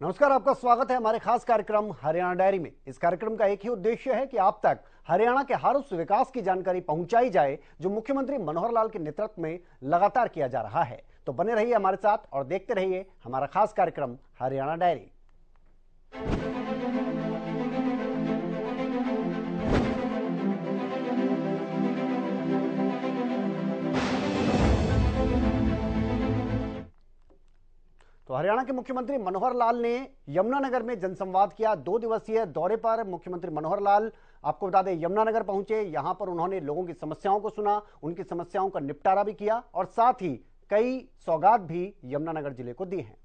नमस्कार, आपका स्वागत है हमारे खास कार्यक्रम हरियाणा डायरी में। इस कार्यक्रम का एक ही उद्देश्य है कि आप तक हरियाणा के हर उस विकास की जानकारी पहुंचाई जाए जो मुख्यमंत्री मनोहर लाल के नेतृत्व में लगातार किया जा रहा है। तो बने रहिए हमारे साथ और देखते रहिए हमारा खास कार्यक्रम हरियाणा डायरी। तो हरियाणा के मुख्यमंत्री मनोहर लाल ने यमुनानगर में जनसंवाद किया। 2 दिवसीय दौरे पर मुख्यमंत्री मनोहर लाल, आपको बता दें, यमुनानगर पहुंचे। यहां पर उन्होंने लोगों की समस्याओं को सुना, उनकी समस्याओं का निपटारा भी किया और साथ ही कई सौगात भी यमुनानगर जिले को दी हैं।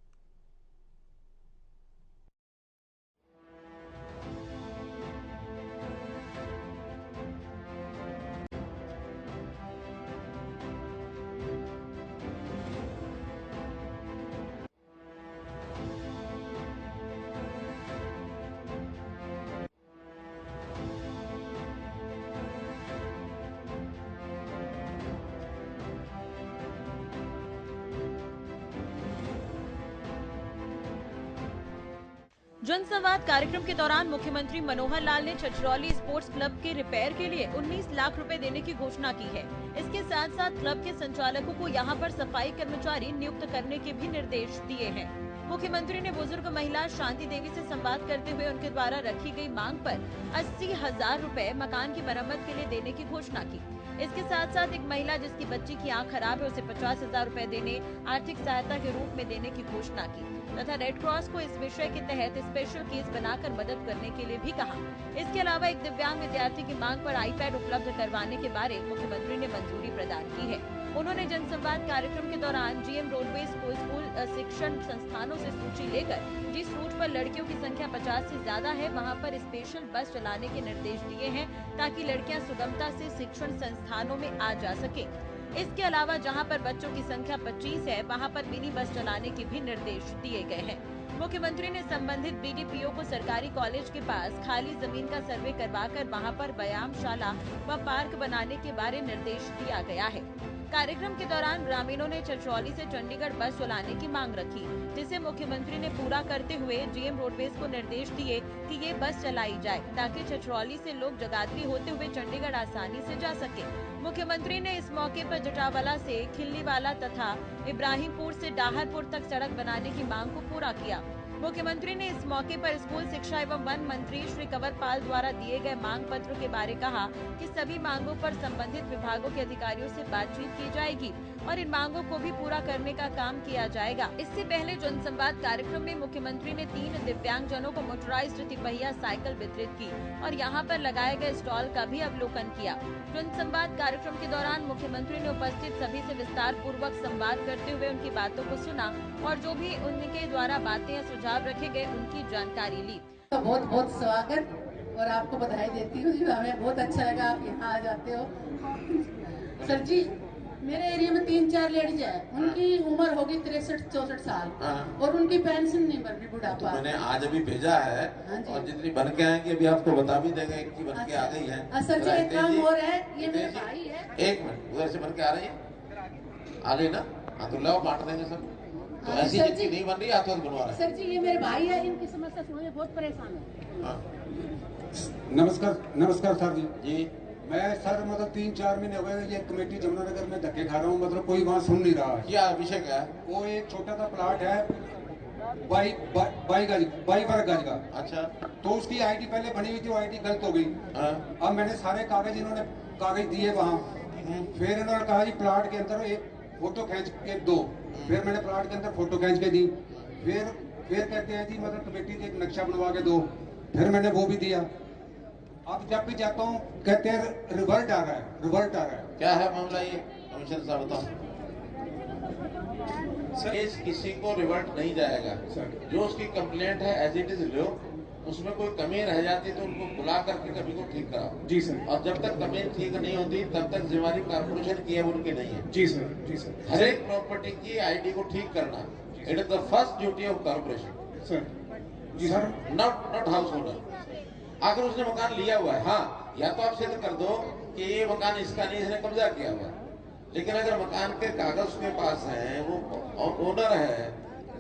जनसंवाद कार्यक्रम के दौरान मुख्यमंत्री मनोहर लाल ने छछरौली स्पोर्ट्स क्लब के रिपेयर के लिए 19 लाख रुपए देने की घोषणा की है। इसके साथ साथ क्लब के संचालकों को यहां पर सफाई कर्मचारी नियुक्त करने के भी निर्देश दिए हैं। मुख्यमंत्री ने बुजुर्ग महिला शांति देवी से संवाद करते हुए उनके द्वारा रखी गई मांग पर 80,000 रुपए मकान की मरम्मत के लिए देने की घोषणा की। इसके साथ साथ एक महिला जिसकी बच्ची की आंख खराब है उसे 50,000 रुपए देने आर्थिक सहायता के रूप में देने की घोषणा की तथा रेड क्रॉस को इस विषय के तहत स्पेशल केस बनाकर मदद करने के लिए भी कहा। इसके अलावा एक दिव्यांग विद्यार्थी की मांग पर आईपैड उपलब्ध करवाने के बारे मुख्यमंत्री ने मंजूरी प्रदान की है। उन्होंने जनसंवाद कार्यक्रम के दौरान जीएम रोडवेज को स्कूल शिक्षण संस्थानों से सूची लेकर जिस रूट पर लड़कियों की संख्या 50 से ज्यादा है वहां पर स्पेशल बस चलाने के निर्देश दिए हैं ताकि लड़कियां सुगमता से शिक्षण संस्थानों में आ जा सके। इसके अलावा जहां पर बच्चों की संख्या 25 है वहां पर मिनी बस चलाने के भी निर्देश दिए गए हैं। मुख्यमंत्री ने संबंधित बीडीपीओ को सरकारी कॉलेज के पास खाली जमीन का सर्वे करवाकर वहां पर व्यायामशाला व पार्क बनाने के बारे निर्देश दिया गया है। कार्यक्रम के दौरान ग्रामीणों ने छछरौली से चंडीगढ़ बस चलाने की मांग रखी, जिसे मुख्यमंत्री ने पूरा करते हुए जीएम रोडवेज को निर्देश दिए कि ये बस चलाई जाए ताकि छछरौली से लोग जगाधरी होते हुए चंडीगढ़ आसानी से जा सके। मुख्यमंत्री ने इस मौके पर जटावाला से खिल्लीवाला तथा इब्राहिमपुर से डाहरपुर तक सड़क बनाने की मांग को पूरा किया। मुख्यमंत्री ने इस मौके पर स्कूल शिक्षा एवं वन मंत्री श्री कंवरपाल द्वारा दिए गए मांग पत्र के बारे कहा कि सभी मांगों पर संबंधित विभागों के अधिकारियों से बातचीत की जाएगी और इन मांगों को भी पूरा करने का काम किया जाएगा। इससे पहले जनसंवाद कार्यक्रम में मुख्यमंत्री ने 3 दिव्यांगजनों को मोटराइज्ड तिपहिया साइकिल वितरित की और यहाँ पर लगाए गए स्टॉल का भी अवलोकन किया। जनसंवाद कार्यक्रम के दौरान मुख्यमंत्री ने उपस्थित सभी से विस्तार पूर्वक संवाद करते हुए उनकी बातों को सुना और जो भी उनके द्वारा बातें या सुझाव रखे गए उनकी जानकारी ली। तो बहुत बहुत स्वागत और आपको बधाई देती हूँ। हमें बहुत अच्छा लगा आप यहाँ आ जाते हो। सर जी, मेरे एरिया में 3-4 लेडीज है, उनकी उम्र होगी 63-64 साल और उनकी पेंशन नहीं बन रही, बुढ़ापा। तो मैंने आज अभी भेजा है और जितनी बन के आएंगी अभी आपको बता भी देंगे कि बन के आ गई है। सर जी, एक काम और है, ये मेरे भाई है। 1 मिनट, उधर से बन के आ रही है, आ गई ना? हाँ तो लाओ, बांट देंगे सब। तो ऐसी जितनी नहीं बन रही हाथ बनवा रहे। सर जी, ये मेरे भाई है, इनकी समस्या सुनिए, बहुत परेशान है। नमस्कार सर जी। मैं सर मतलब 3-4 महीने हो गए ये कमेटी यमुनानगर में धक्के खा रहा हूँ, मतलब कोई वहाँ सुन नहीं रहा है। क्या विषय क्या है? वो एक छोटा सा प्लाट है 22 गज का। अच्छा। तो उसकी आईडी पहले बनी हुई थी, वो आईडी गलत हो गई। अब मैंने सारे कागज, इन्होंने कागज दिए वहाँ, फिर इन्होंने कहा जी प्लाट के अंदर एक फोटो खींच के दो। फिर मैंने प्लाट के अंदर फोटो खींच के दी। फिर कहते हैं जी मतलब कमेटी से एक नक्शा बनवा के दो। फिर मैंने वो भी दिया। अब जब भी जाता हूँ कहते हैं रिवर्ट आ रहा है। क्या है मामला ये? कमिश्नर साहब बताओ। केस किसी को रिवर्ट नहीं जाएगा। जो उसकी कंप्लेंट है एज इट इज लो, उसमें कोई कमी रह जाती तो उनको बुला करके कभी को ठीक कराओ। जी सर। और जब तक कमी ठीक नहीं होती तब तक जिम्मेदारी कारपोरेशन की है, उनकी नहीं है। जी सर। हर एक प्रॉपर्टी की आईडी को ठीक करना it is the first duty of corporation sir. जी सर। Not house holder. अगर उसने मकान लिया हुआ है, हाँ, या तो आप सिद्ध कर दो कि ये मकान इसका नहीं, इसने कब्जा किया हुआ है। लेकिन अगर मकान के कागज उसके पास है, वो ओनर है,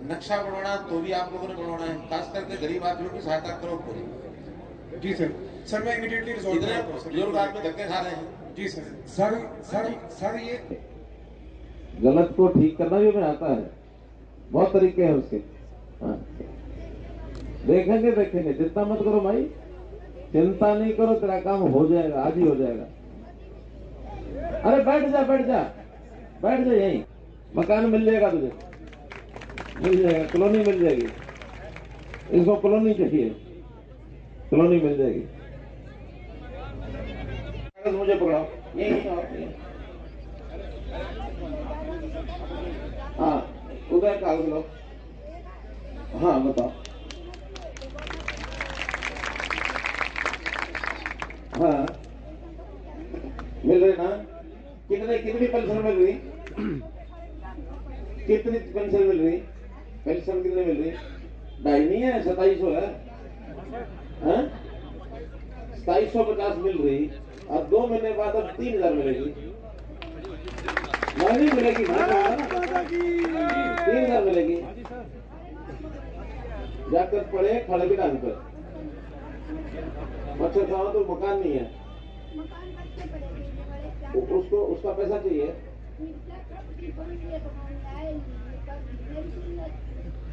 नक्शा बनवाना तो भी आप लोगों ने बनवाना है, खास करके गरीब आदमियों की सहायता करो पूरी। जी सर। सर मैं इमीडिएटली रिजॉल्व इतने करता हूं सर। बुजुर्ग आदमी धक्के खा रहे हैं। जी सर। सर सर सर ये गलत को ठीक करना भी हमें आता है, बहुत तरीके हैं उसके। हाँ। देखेंगे देखेंगे, चिंता मत करो भाई, चिंता नहीं करो, तेरा काम हो जाएगा, आज ही हो जाएगा। अरे बैठ जा बैठ जा बैठ जा, यहीं मकान मिल जाएगा तुझे, मिल जाएगा, कॉलोनी मिल जाएगी। इसको कॉलोनी चाहिए, कॉलोनी मिल जाएगी। कागज मुझे पकड़ाओ, यहीं हाँ, उधर कागज लो। हाँ बताओ। हाँ मिल रही ना? कितनी पेंशन मिल रही? कितनी पेंशन मिल रही? पेंशन कितनी मिल रही? 2.5 नहीं है, 2700 है। 2750 मिल रही, और 2 महीने बाद अब 3000 मिलेगी। नहीं मिलेगी, 3000 मिलेगी। जाकर पड़े खड़े भी डाल पर अच्छा खाओ तो मकान नहीं है, उसको उसका पैसा चाहिए।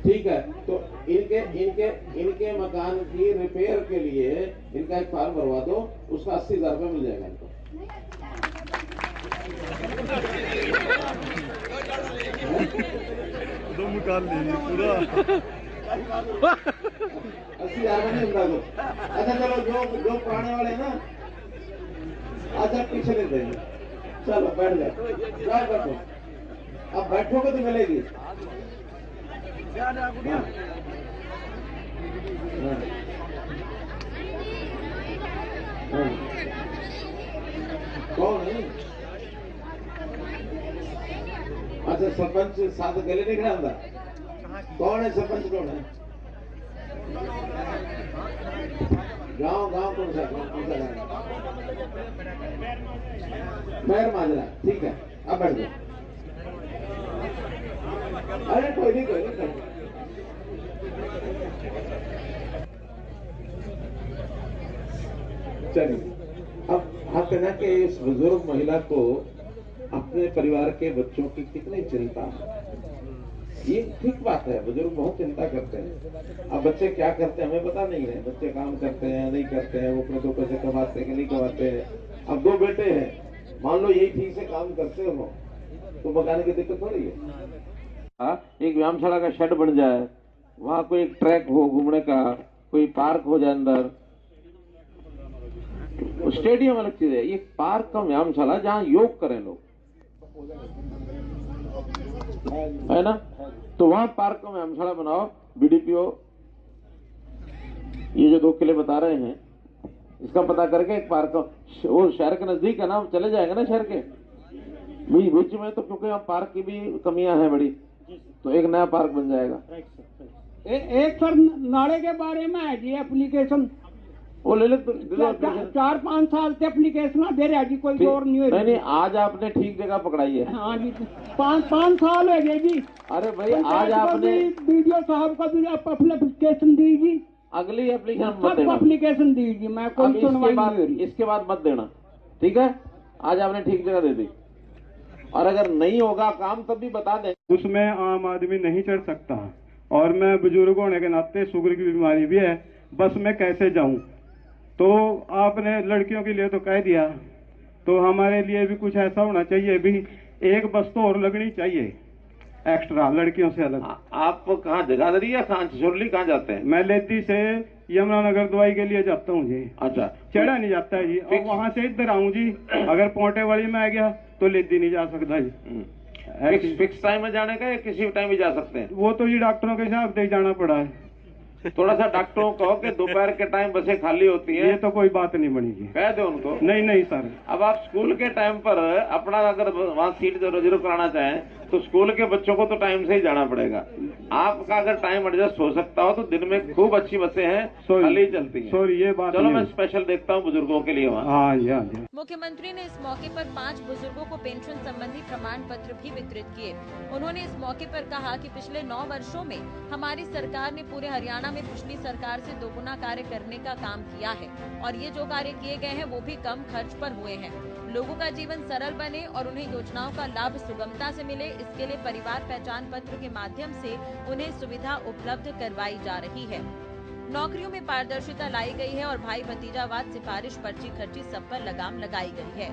ठीक है, तो इनके मकान की रिपेयर के लिए इनका एक फॉर्म भरवा दो, उसका 80,000 रुपये मिल जाएगा इनको। दो मकान ले पूरा 80,000 में नहीं मिलता कुछ। अच्छा चलो, जो पुराने वाले ना, अच्छा पीछे ले देंगे। चलो बैठ जाओ, बैठो। अब बैठोगे तो मिलेगी। हाँ। कौन है? अच्छा सरपंच साथ गले नहीं खड़ा? कौन है सरपंच, कौन है? गांव कौन सा गांव? मैर माजरा। ठीक है, अब बैठ जाओ। अरे कोई नहीं। चलिए, अब आप कहना कि इस बुजुर्ग महिला को अपने परिवार के बच्चों की कितनी चिंता है। ये ठीक बात है, बुजुर्ग बहुत चिंता करते हैं। अब बच्चे क्या करते हैं हमें पता नहीं है, बच्चे काम करते हैं नहीं करते हैं, वो अपने 2 पैसे कमाते हैं कि नहीं कमाते हैं। अब 2 बेटे हैं, मान लो यही ठीक से काम करते हो तो मकान की दिक्कत थोड़ी है। एक व्यायामशाला का शेड बन जाए, वहां कोई एक ट्रैक हो घूमने का, कोई पार्क हो जाए, अंदर स्टेडियम अलग चीज है, ये पार्क का व्यायामशाला जहाँ योग करें लोग, है ना? तो वहां पार्क का व्यायामशाला बनाओ। बीडीपीओ ये जो 2 किले बता रहे हैं, इसका पता करके एक पार्क, वो शहर के नजदीक है ना, चले जाएंगे ना शहर के बीच में, तो क्योंकि यहाँ पार्क की भी कमियां हैं बड़ी, तो एक नया पार्क बन जाएगा। एक सर नाले के बारे में है जी एप्लीकेशन, वो ले ले 4-5 साल से एप्लीकेशन दे रहा जी, कोई और नहीं है। नहीं, आज आपने ठीक जगह पकड़ाई है। हाँ जी, 5 साल हो गए जी। अरे भाई आज आपने वीडियो साहब का भी एप्लीकेशन दी जी, अगली एप्लीकेशन मत सब देना, एप्लीकेशन दी जी, मैं कोई सुनवाई नहीं हो रही। इसके बाद मत देना, ठीक है? आज आपने ठीक जगह दे दी, और अगर नहीं होगा काम तब भी बता दें। उसमें आम आदमी नहीं चढ़ सकता, और मैं बुजुर्ग होने के नाते शुगर की बीमारी भी है, बस मैं कैसे जाऊं? तो आपने लड़कियों के लिए तो कह दिया, तो हमारे लिए भी कुछ ऐसा होना चाहिए भी, एक बस तो और लगनी चाहिए एक्स्ट्रा, लड़कियों से अलग। आप कहाँ जगाधरी या कहाँ छिछोरली कहाँ जाते हैं? मैं लेती से यमुनानगर दवाई के लिए जाता हूँ जी। अच्छा, चढ़ा नहीं जाता है जी, और वहाँ से इधर आऊँ जी, अगर पोंटेवाड़ी में आ गया तो लेती नहीं जा सकता जी। फिक्स टाइम में जाने का या किसी भी टाइम भी जा सकते हैं? वो तो जी डॉक्टरों के हिसाब से ही जाना पड़ा है। थोड़ा सा डॉक्टरों को कहो कि दोपहर के टाइम बसें खाली होती हैं। ये तो कोई बात नहीं बनेगी, कह दो उनको। नहीं नहीं सर, अब आप स्कूल के टाइम पर अपना अगर वहाँ सीट रिजर्व कराना चाहें तो स्कूल के बच्चों को तो टाइम से ही जाना पड़ेगा। आपका अगर टाइम एडजस्ट हो सकता हो तो दिन में खूब अच्छी बसें हैं, खाली चलती हैं। सॉरी ये बात चलो मैं स्पेशल देखता हूँ बुजुर्गों के लिए वहाँ। हाँ। मुख्यमंत्री ने इस मौके पर 5 बुजुर्गों को पेंशन संबंधी प्रमाण पत्र भी वितरित किए। उन्होंने इस मौके पर कहा कि पिछले 9 वर्षों में हमारी सरकार ने पूरे हरियाणा में पिछली सरकार से दोगुना कार्य करने का काम किया है और ये जो कार्य किए गए हैं वो भी कम खर्च पर हुए हैं। लोगों का जीवन सरल बने और उन्हें योजनाओं का लाभ सुगमता से मिले, इसके लिए परिवार पहचान पत्र के माध्यम से उन्हें सुविधा उपलब्ध करवाई जा रही है। नौकरियों में पारदर्शिता लाई गई है और भाई भतीजावाद सिफारिश पर्ची खर्ची सब पर लगाम लगाई गई है।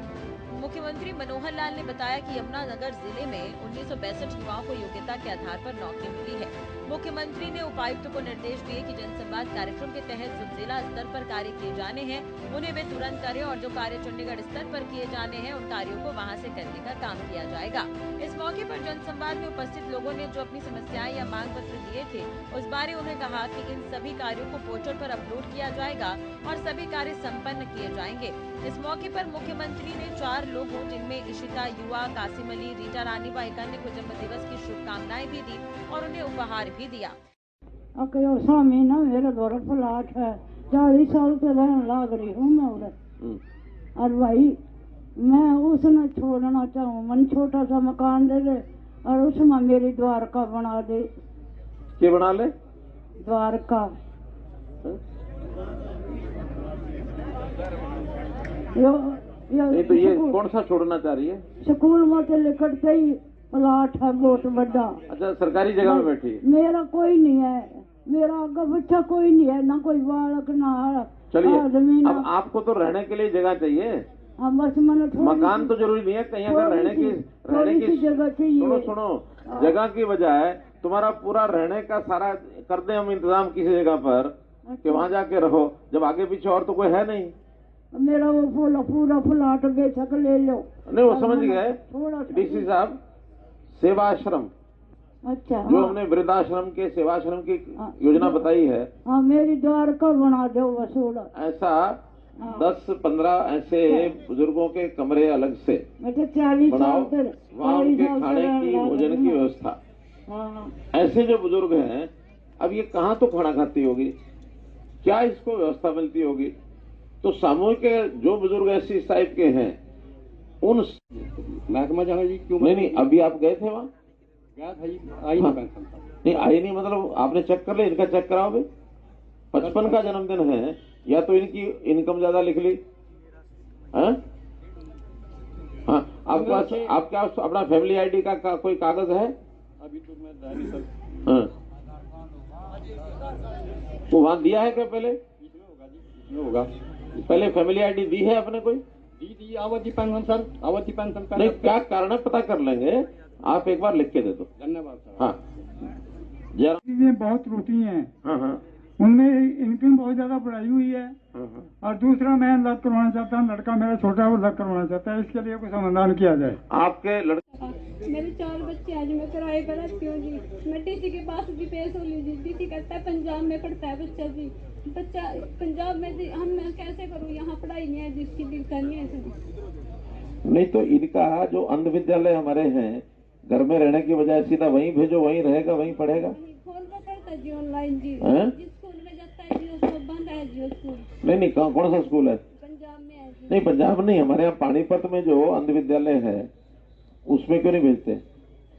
मुख्यमंत्री मनोहर लाल ने बताया कि यमुनानगर जिले में 1962 युवाओं को योग्यता के आधार पर नौकरी मिली है। मुख्यमंत्री ने उपायुक्त को निर्देश दिए कि जनसंवाद कार्यक्रम के तहत जो जिला स्तर पर कार्य किए जाने हैं उन्हें वे तुरंत करें और जो कार्य चंडीगढ़ स्तर पर किए जाने हैं उन कार्यों को वहां से करने का काम किया जाएगा। इस मौके पर जनसंवाद में उपस्थित लोगों ने जो अपनी समस्याएं या मांग पत्र दिए थे उस बारे उन्हें कहा कि इन सभी कार्यों को पोर्टल पर अपलोड किया जाएगा और सभी कार्य संपन्न किए जाएंगे। इस मौके पर मुख्यमंत्री ने 4 लोगों जिनमें इशिता, युवा, कासिम अली, रीटा रानी व एक अन्य को जन्म दिवस की शुभकामनाएं भी दी और उन्हें उपहार भी दिया। स्वामी ना मेरा द्वारा प्लाट है, 40 साल से रहने लाग रही हूँ मैं उधर। और भाई मैं उसने छोड़ना चाहूँ, मन छोटा सा मकान दे दे और उसमें मेरी द्वारका बना दे। क्या बना ले? द्वारका। नहीं तो ये कौन सा छोड़ना चाह रही है? स्कूल में से निकटते ही प्लाट है बहुत बड़ा। अच्छा, सरकारी जगह में बैठी है? मेरा कोई नहीं है, मेरा आगे बच्चा कोई नहीं है, ना कोई बालक ना चलिए, आदमी। अब आपको तो रहने के लिए जगह चाहिए। बस मैंने मकान तो जरूरी नहीं है, कहीं अगर रहने की जगह चाहिए। सुनो जगह की बजाय तुम्हारा पूरा रहने का सारा कर दे हम इंतजाम किसी जगह पर कि वहाँ जाके रहो, जब आगे पीछे और तो कोई है नहीं। मेरा वो पूरा प्लाट बेचक ले लो। नहीं वो समझ गए डीसी साहब, सेवाश्रम। अच्छा, जो हमने वृद्धाश्रम के सेवाश्रम की योजना बताई है। हाँ, मेरी द्वारका बना दो वसूल। ऐसा 10-15 ऐसे बुजुर्गों के कमरे अलग से 40 बनाओ, वहाँ उनके खाने की भोजन की व्यवस्था। ऐसे जो बुजुर्ग हैं, अब ये कहाँ तो खाना खाती होगी, क्या इसको व्यवस्था मिलती होगी? तो सामूहिक जो बुजुर्ग ऐसे इस टाइप के हैं उन महकमा जाना जी क्यों? नहीं, अभी आप गए थे वहाँ? आई नहीं आई नहीं, मतलब आपने चेक कर लिया? इनका चेक कराओ भाई। 55 का जन्मदिन है, या तो इनकी इनकम ज्यादा लिख ली। हाँ, आपके पास आपका अपना फैमिली आईडी का कोई कागज है? अभी तो मैं हाँ, वो वहाँ दिया है क्या पहले? इसमें होगा। पहले फैमिली आईडी दी है अपने कोई? दी अवधि पेंशन सर, अवधि पेंशन। नहीं, क्या कारण है पता कर लेंगे, आप एक बार लिख के दे दो। धन्यवाद सर। हाँ, जरा चीजें बहुत रोटी हैं। हाँ, उनमें इनकम बहुत ज्यादा बढ़ाई हुई है। हाँ। और दूसरा मैं लग करवाना चाहता हूँ, लड़का मेरा छोटा है वो लग करवाना चाहता है, इसके लिए कोई समाधान किया जाए। आपके मेरे 4 बच्चे आज मैं किराए पर रहती हूँ जी। मैं डीसी के पास भी पेश हो ली जी। डीसी कहता है पंजाब में पढ़ता है बच्चा जी, बच्चा पंजाब में जी, हम मैं कैसे करूँ, यहाँ पढ़ाई नहीं है जिसकी दिक्कत नहीं है। नहीं तो इनका जो अंध विद्यालय हमारे हैं, घर में रहने की बजाय सीधा वहीं भेजो, वहीं रहेगा, वहीं पढ़ेगा। फोन पर पढ़ता जी, ऑनलाइन जी। जिस स्कूल में जाता है जी उसको बंद है जी स्कूल। नहीं, कौन सा स्कूल है? पंजाब में है जी। नहीं, पंजाब नहीं, हमारे यहाँ पानीपत में जो अंध विद्यालय है उसमें क्यों नहीं भेजते?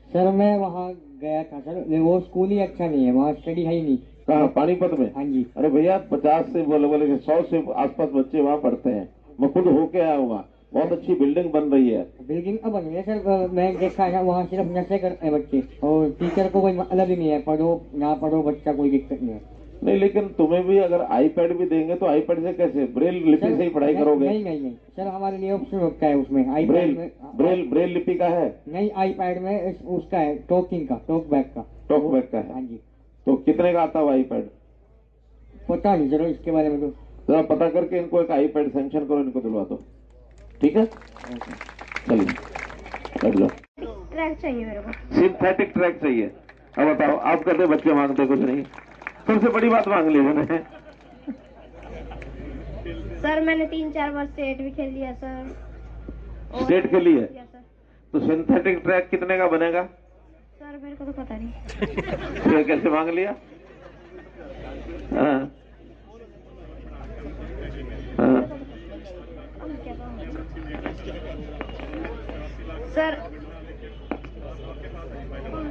सर मैं वहाँ गया था सर, वो स्कूल ही अच्छा नहीं है, वहाँ स्टडी है ही नहीं। कहाँ, पानीपत में? हाँ जी। अरे भैया 50 से बोले 100 से आसपास बच्चे वहाँ पढ़ते हैं, मैं खुद होके आया हुआ। बहुत अच्छी बिल्डिंग बन रही है। बिल्डिंग अब बन रही है सर, मैं देखा है वहाँ सिर्फ नशे करते हैं बच्चे और टीचर को कोई मतलब ही नहीं है, पढ़ो ना पढ़ो बच्चा कोई दिक्कत नहीं है। नहीं, लेकिन तुम्हें भी अगर आईपैड भी देंगे तो आईपैड से कैसे, ब्रेल लिपि से ही पढ़ाई करोगे? नहीं सर, हमारे लिए ऑप्शन होता है उसमें आईपैड में। ब्रेल लिपि का है? नहीं, आईपैड में उसका है, टॉक बैक का है। हाँ जी। तो कितने का आता है आईपैड? पता नहीं सर इसके बारे में, तो जरा पता करके इनको एक आईपैड सैंक्शन करो, इनको दिलवा दो, ठीक है? चलिए बैठ जाओ। ट्रैक चाहिए मेरे को, सिंथेटिक ट्रैक चाहिए। अब बताओ, आप कहते बच्चे मांगते कुछ नहीं, तुमसे बड़ी बात मांग ली मैंने। सर मैंने 3-4 बार स्टेट भी खेल लिया सर। स्टेट खेली है? Yes sir. तो सिंथेटिक ट्रैक कितने का बनेगा? सर मेरे को तो पता नहीं। फिर कैसे मांग लिया? हाँ। हाँ। सर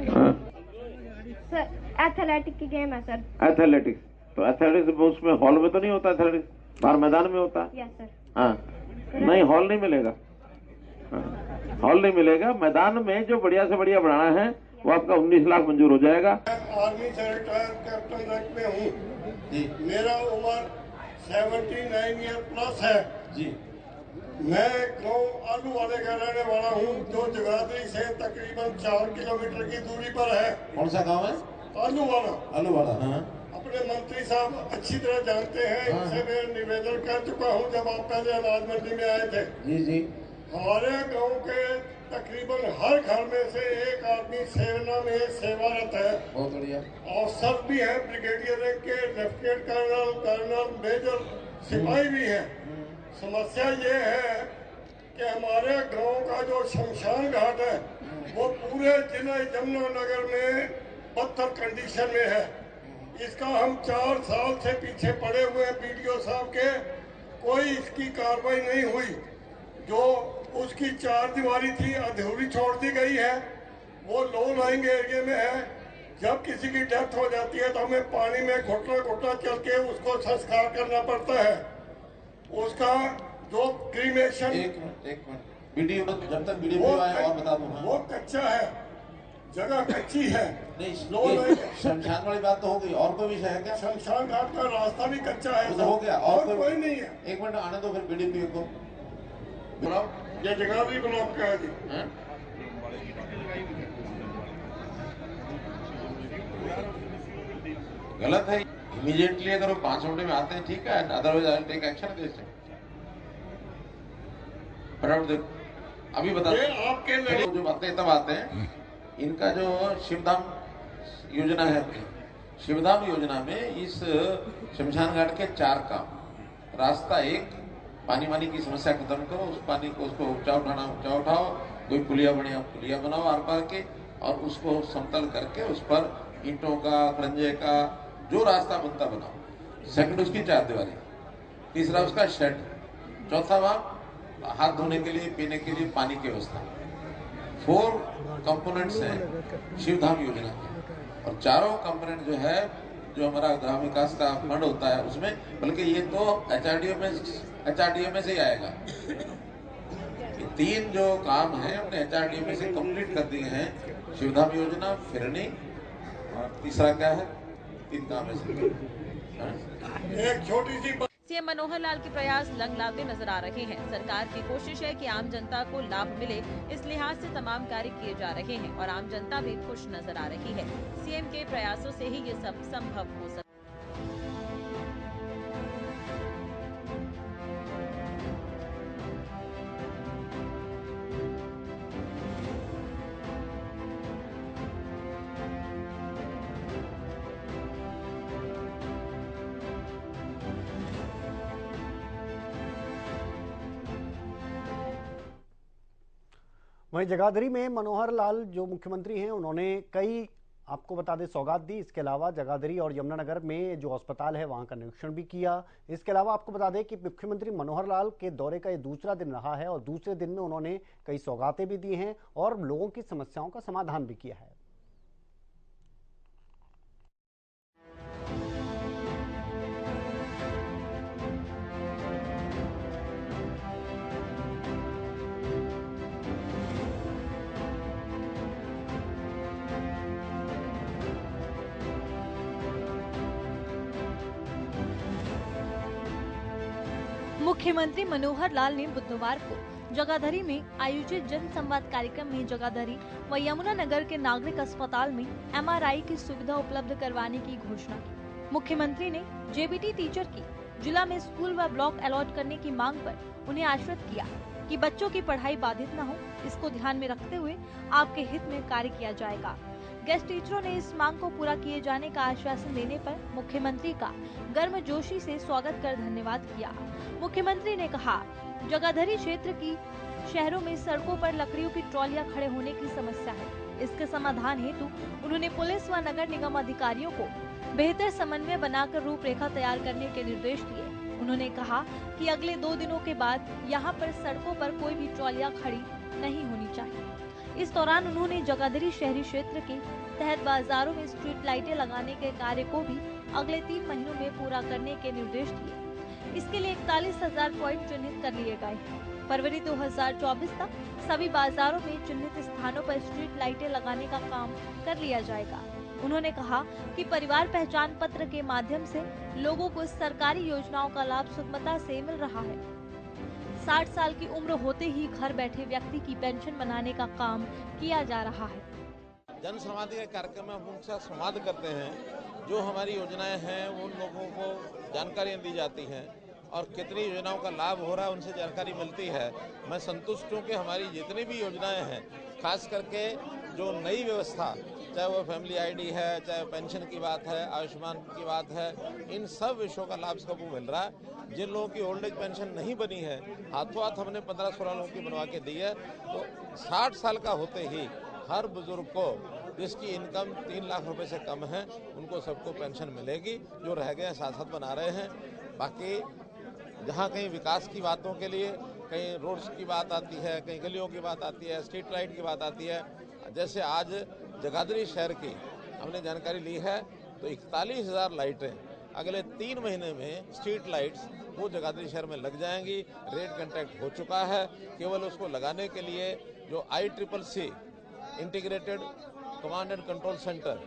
हाँ। सर एथलेटिक की गेम है सर। एथलेटिक्स, तो एथलेटिक्स उसमें हॉल में तो नहीं होता, एथलेटिक्स बाहर मैदान में होता है। Yes sir. हाँ, नहीं हॉल नहीं मिलेगा। हाँ, हॉल नहीं मिलेगा। मैदान में जो बढ़िया से बढ़िया बनाना है वो आपका 19 लाख मंजूर हो जाएगा। आर्मी से रिटायर कैप्टन रैंक में हूँ। मेरा उम्र 79 ईयर प्लस है जी। मैं गांव आलू वाले का रहने वाला हूँ, जो जगाधरी से तकरीबन 4 किलोमीटर की दूरी पर है। कौन सा गांव है? आलू वाला। आलू वाला। हाँ। अपने मंत्री साहब अच्छी तरह जानते हैं। इनसे मैं निवेदन कर चुका हूँ जब आप पहले अनाज मंडी में आए थे। जी जी। हमारे गांव के तकरीबन हर घर में से एक आदमी सेना में सेवारत है। बहुत बढ़िया। अफसर भी है, ब्रिगेडियर रैंक के, लेफ्टिनेंट कर्नल, कर्नल, मेजर, सिपाही भी है। समस्या ये है कि हमारे गांव का जो शमशान घाट है वो पूरे जिला यमुनानगर में बदतर कंडीशन में है। इसका हम 4 साल से पीछे पड़े हुए हैं बीडीओ साहब के, कोई इसकी कार्रवाई नहीं हुई। जो उसकी 4 दीवारी थी अधूरी छोड़ दी गई है। वो लो लाइंग एरिया में है। जब किसी की डेथ हो जाती है तो हमें पानी में घुटना घुटना चल के उसको संस्कार करना पड़ता है। उसका जो क्रीमेशन, एक मिनट वीडियो, जब तक वीडियो आए और बता दूं। वो कच्चा है, जगह कच्ची है। नहीं, शमशान वाली बात तो हो गई, और कोई विषय है क्या? शमशान घाट का रास्ता भी कच्चा है। तो हो गया, और कोई नहीं है। एक मिनट आने दो, फिर बीडीपी को बुलाओ। ये जगाधरी ब्लॉक का है जी। गलत है। इमीडिएटली अगर वो 5 मिनट में आते हैं ठीक है, otherwise I will take action against him. अभी बता आपके जो बातें तब आते हैं। इनका जो शिवधाम योजना है, शिवधाम योजना में इस शमशान घाट के 4 काम। रास्ता 1, पानी वानी की समस्या खत्म करो, उस पानी को उसको ऊंचा उठाना ऊंचा उठाओ, कोई पुलिया बनाओ आर पार के, और उसको समतल करके उस पर ईंटों का, खड़ंजे का जो रास्ता बनता बनाओ। सेकंड उसकी 4 दीवारी, तीसरा उसका शेड, चौथा वहां हाथ धोने के लिए, पीने के लिए पानी की व्यवस्था। 4 कंपोनेंट्स हैं शिवधाम योजना के, और चारों कंपोनेंट जो है, जो हमारा ग्राम विकास का फंड होता है उसमें, बल्कि ये तो HRDA से ही आएगा। 3 जो काम है हमने HRDA से कंप्लीट कर दिए हैं। शिवधाम योजना, फिरनी, और तीसरा क्या है? 3 काम है। एक छोटी सी सीएम मनोहर लाल के प्रयास लंग लाते नजर आ रहे हैं। सरकार की कोशिश है कि आम जनता को लाभ मिले, इस लिहाज से तमाम कार्य किए जा रहे हैं और आम जनता भी खुश नजर आ रही है। सीएम के प्रयासों से ही ये सब संभव हो सका। वहीं जगाधरी में मनोहर लाल जो मुख्यमंत्री हैं, उन्होंने कई आपको बता दें सौगात दी। इसके अलावा जगाधरी और यमुनानगर में जो अस्पताल है वहां का निरीक्षण भी किया। इसके अलावा आपको बता दें कि मुख्यमंत्री मनोहर लाल के दौरे का ये दूसरा दिन रहा है और दूसरे दिन में उन्होंने कई सौगातें भी दी हैं और लोगों की समस्याओं का समाधान भी किया है। मुख्यमंत्री मनोहर लाल ने बुधवार को जगाधरी में आयोजित जन संवाद कार्यक्रम में जगाधरी व यमुनानगर के नागरिक अस्पताल में MRI की सुविधा उपलब्ध करवाने की घोषणा की। मुख्यमंत्री ने JBT टीचर की जिला में स्कूल व ब्लॉक अलॉट करने की मांग पर उन्हें आश्वस्त किया कि बच्चों की पढ़ाई बाधित न हो, इसको ध्यान में रखते हुए आपके हित में कार्य किया जाएगा। गेस्ट टीचरों ने इस मांग को पूरा किए जाने का आश्वासन देने पर मुख्यमंत्री का गर्मजोशी से स्वागत कर धन्यवाद किया। मुख्यमंत्री ने कहा, जगाधरी क्षेत्र की शहरों में सड़कों पर लकड़ियों की ट्रॉलियां खड़े होने की समस्या है। इसके समाधान हेतु उन्होंने पुलिस व नगर निगम अधिकारियों को बेहतर समन्वय बनाकर रूपरेखा तैयार करने के निर्देश दिए। उन्होंने कहा कि अगले 2 दिनों के बाद यहाँ पर सड़कों पर कोई भी ट्रॉलियां खड़ी नहीं होनी चाहिए। इस दौरान उन्होंने जगाधरी शहरी क्षेत्र के तहत बाजारों में स्ट्रीट लाइटें लगाने के कार्य को भी अगले 3 महीनों में पूरा करने के निर्देश दिए। इसके लिए 41,000 पॉइंट चिन्हित कर लिए गए हैं। फरवरी 2024 तक सभी बाजारों में चिन्हित स्थानों पर स्ट्रीट लाइटें लगाने का काम कर लिया जाएगा। उन्होंने कहा कि परिवार पहचान पत्र के माध्यम से लोगों को सरकारी योजनाओं का लाभ सुगमता से मिल रहा है। 60 साल की उम्र होते ही घर बैठे व्यक्ति की पेंशन बनाने का काम किया जा रहा है। जन संवाद के कार्यक्रम में हम उनसे संवाद करते हैं, जो हमारी योजनाएं हैं उन लोगों को जानकारियां दी जाती हैं और कितनी योजनाओं का लाभ हो रहा है उनसे जानकारी मिलती है। मैं संतुष्ट हूँ कि हमारी जितनी भी योजनाएं हैं, खास करके जो नई व्यवस्था, चाहे वो फैमिली आईडी है, चाहे पेंशन की बात है, आयुष्मान की बात है, इन सब विषयों का लाभ सबको मिल रहा है। जिन लोगों की ओल्ड एज पेंशन नहीं बनी है, हाथों हाथ हमने 15-16 लोगों की बनवा के दी है। तो 60 साल का होते ही हर बुजुर्ग को जिसकी इनकम 3 लाख रुपए से कम है, उनको सबको पेंशन मिलेगी। जो रह गए साथ बना रहे हैं। बाकी जहाँ कहीं विकास की बातों के लिए कहीं रोड्स की बात आती है, कहीं गलियों की बात आती है, स्ट्रीट लाइट की बात आती है, जैसे आज जगाधरी शहर की हमने जानकारी ली है तो 41,000 लाइटें अगले 3 महीने में स्ट्रीट लाइट्स वो जगाधरी शहर में लग जाएंगी। रेट कॉन्ट्रैक्ट हो चुका है। केवल उसको लगाने के लिए जो ICCC integrated command and control centre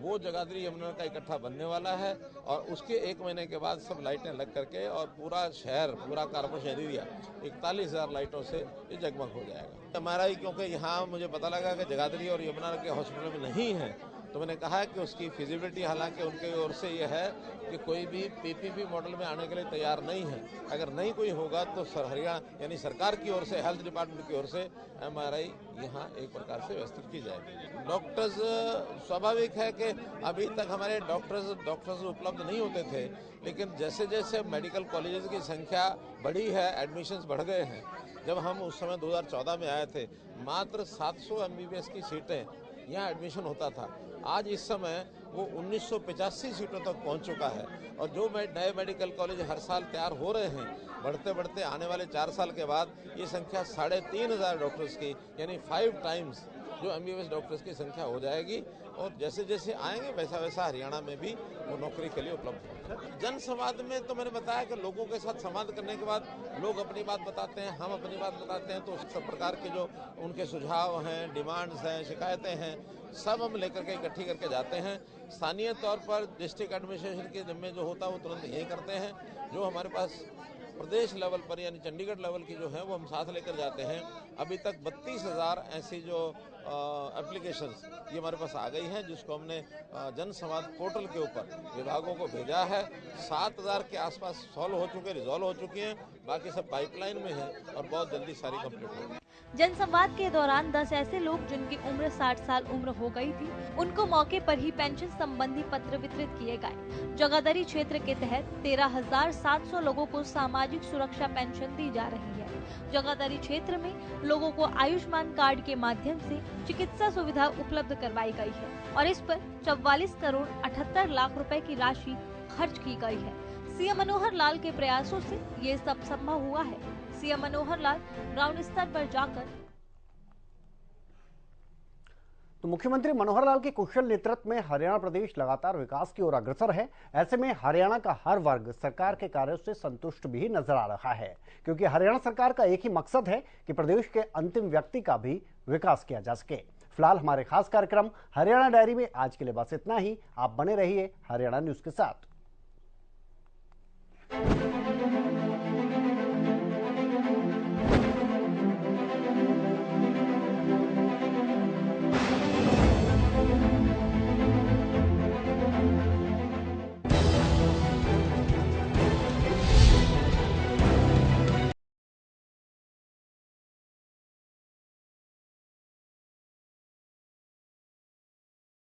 वो जगाधरी यमुना का इकट्ठा बनने वाला है और उसके 1 महीने के बाद सब लाइटें लग करके और पूरा शहर, पूरा कॉर्पोरेशन एरिया 41,000 लाइटों से ये जगमग हो जाएगा। हमारा ही, क्योंकि यहाँ मुझे पता लगा कि जगाधरी और यमुना के हॉस्पिटल में नहीं है, तो मैंने कहा है कि उसकी फिजिबिलिटी हालांकि उनकी ओर से ये है कि कोई भी PPP मॉडल में आने के लिए तैयार नहीं है। अगर नहीं कोई होगा तो हरियाणा यानी सरकार की ओर से, हेल्थ डिपार्टमेंट की ओर से MRI यहाँ एक प्रकार से व्यवस्थित की जाएगी। डॉक्टर्स, स्वाभाविक है कि अभी तक हमारे डॉक्टर्स उपलब्ध नहीं होते थे, लेकिन जैसे जैसे मेडिकल कॉलेजेस की संख्या बढ़ी है, एडमिशन्स बढ़ गए हैं। जब हम उस समय 2014 में आए थे, मात्र 700 MBBS की सीटें यहाँ एडमिशन होता था। आज इस समय वो 1985 सीटों तक पहुँच चुका है और जो नए मेडिकल कॉलेज हर साल तैयार हो रहे हैं, बढ़ते बढ़ते आने वाले 4 साल के बाद ये संख्या 3,500 डॉक्टर्स की यानी 5 टाइम्स जो MBBS डॉक्टर्स की संख्या हो जाएगी और जैसे जैसे आएंगे वैसा वैसा हरियाणा में भी वो नौकरी के लिए उपलब्ध होगा। जन संवाद में तो मैंने बताया कि लोगों के साथ संवाद करने के बाद लोग अपनी बात बताते हैं, हम अपनी बात बताते हैं, तो सब प्रकार के जो उनके सुझाव हैं, डिमांड्स हैं, शिकायतें हैं, सब हम लेकर के इकट्ठी करके जाते हैं। स्थानीय तौर पर डिस्ट्रिक्ट एडमिनिस्ट्रेशन के जिम्मे जो होता है वो तुरंत यही करते हैं। जो हमारे पास प्रदेश लेवल पर यानी चंडीगढ़ लेवल की जो है वो हम साथ लेकर जाते हैं। अभी तक 32,000 ऐसी जो एप्लीकेशंस ये हमारे पास आ गई हैं, जिसको हमने जन संवाद पोर्टल के ऊपर विभागों को भेजा है। 7,000 के आसपास सॉल्व हो चुके, रिजॉल्व हो चुकी हैं, बाकी सब पाइपलाइन में है और बहुत जल्दी सारी कंप्लीट होगी। जनसंवाद के दौरान 10 ऐसे लोग जिनकी उम्र 60 साल उम्र हो गई थी, उनको मौके पर ही पेंशन संबंधी पत्र वितरित किए गए। जगाधरी क्षेत्र के तहत 13,700 लोगों को सामाजिक सुरक्षा पेंशन दी जा रही है। जगाधरी क्षेत्र में लोगों को आयुष्मान कार्ड के माध्यम से चिकित्सा सुविधा उपलब्ध करवाई गई है और इस पर 44 करोड़ 78 लाख रुपए की राशि खर्च की गई है। सीएम मनोहर लाल के प्रयासों से ये सब संभव हुआ है। सीएम मनोहर लाल ग्राउंड स्तर पर जाकर तो मुख्यमंत्री मनोहर लाल के कुशल नेतृत्व में हरियाणा प्रदेश लगातार विकास की ओर अग्रसर है। ऐसे में हरियाणा का हर वर्ग सरकार के कार्यों से संतुष्ट भी नजर आ रहा है, क्योंकि हरियाणा सरकार का एक ही मकसद है कि प्रदेश के अंतिम व्यक्ति का भी विकास किया जा सके। फिलहाल हमारे खास कार्यक्रम हरियाणा डायरी में आज के लिए बस इतना ही। आप बने रहिए हरियाणा न्यूज के साथ।